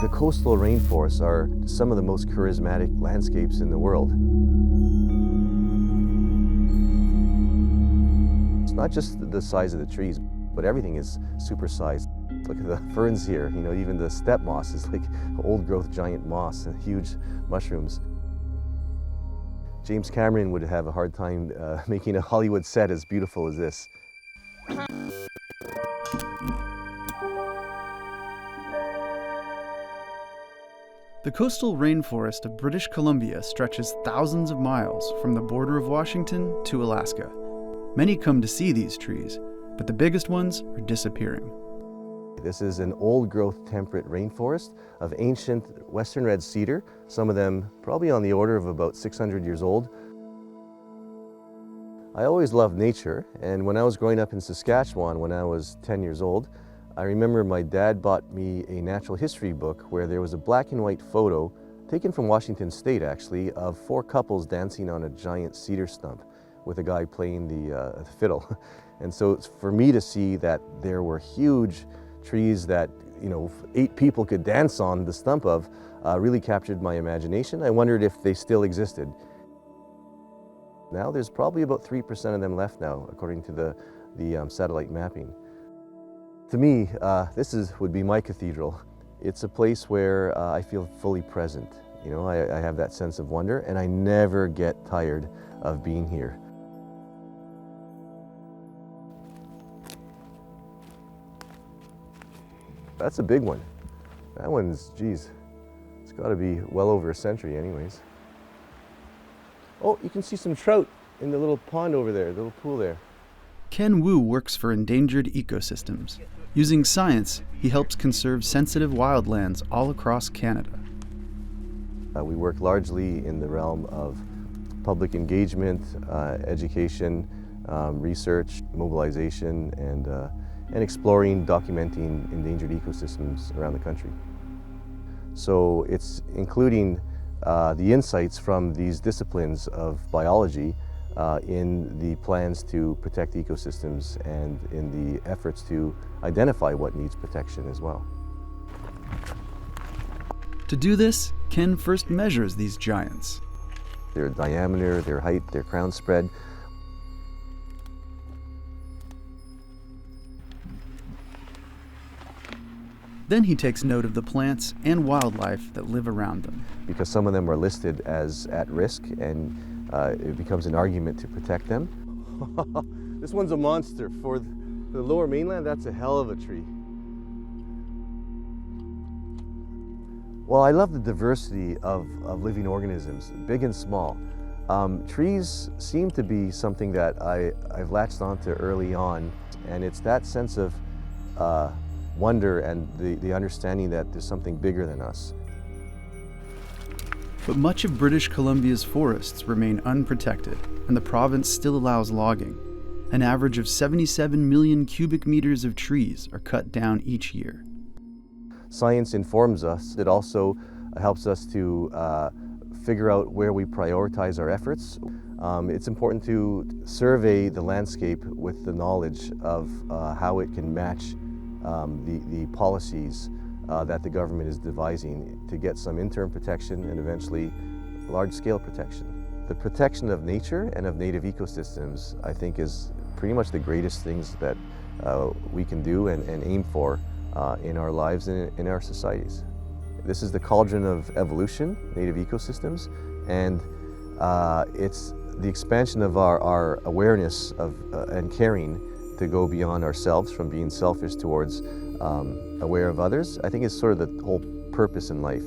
The coastal rainforests are some of the most charismatic landscapes in the world. It's not just the size of the trees, but everything is supersized. Look at the ferns here, even the steppe moss is like old growth giant moss and huge mushrooms. James Cameron would have a hard time making a Hollywood set as beautiful as this. The coastal rainforest of British Columbia stretches thousands of miles from the border of Washington to Alaska. Many come to see these trees, but the biggest ones are disappearing. This is an old-growth temperate rainforest of ancient western red cedar, some of them probably on the order of about 600 years old. I always loved nature, and when I was growing up in Saskatchewan when I was 10 years old, I remember my dad bought me a natural history book where there was a black and white photo, taken from Washington State actually, of 4 couples dancing on a giant cedar stump with a guy playing the fiddle. And so it's for me to see that there were huge trees that 8 people could dance on the stump of really captured my imagination. I wondered if they still existed. Now there's probably about 3% of them left now, according to the satellite mapping. To me, this would be my cathedral. It's a place where I feel fully present. I have that sense of wonder, and I never get tired of being here. That's a big one. That one's, geez, it's got to be well over a century anyways. Oh, you can see some trout in the little pond over there, the little pool there. Ken Wu works for endangered ecosystems. Using science, he helps conserve sensitive wildlands all across Canada. We work largely in the realm of public engagement, education, research, mobilization, and exploring, documenting endangered ecosystems around the country. So it's including the insights from these disciplines of biology in the plans to protect ecosystems and in the efforts to identify what needs protection as well. To do this, Ken first measures these giants. Their diameter, their height, their crown spread. Then he takes note of the plants and wildlife that live around them. Because some of them are listed as at risk, and it becomes an argument to protect them. This one's a monster. For the lower mainland, that's a hell of a tree. Well, I love the diversity of living organisms, big and small. Trees seem to be something that I've latched onto early on, and it's that sense of wonder and the understanding that there's something bigger than us. But much of British Columbia's forests remain unprotected, and the province still allows logging. An average of 77 million cubic meters of trees are cut down each year. Science informs us. It also helps us to figure out where we prioritize our efforts. It's important to survey the landscape with the knowledge of how it can match the policies that the government is devising to get some interim protection and eventually large-scale protection. The protection of nature and of native ecosystems, I think, is pretty much the greatest things that we can do and aim for in our lives and in our societies. This is the cauldron of evolution, native ecosystems, and it's the expansion of our awareness of and caring to go beyond ourselves, from being selfish towards aware of others. I think it's sort of the whole purpose in life.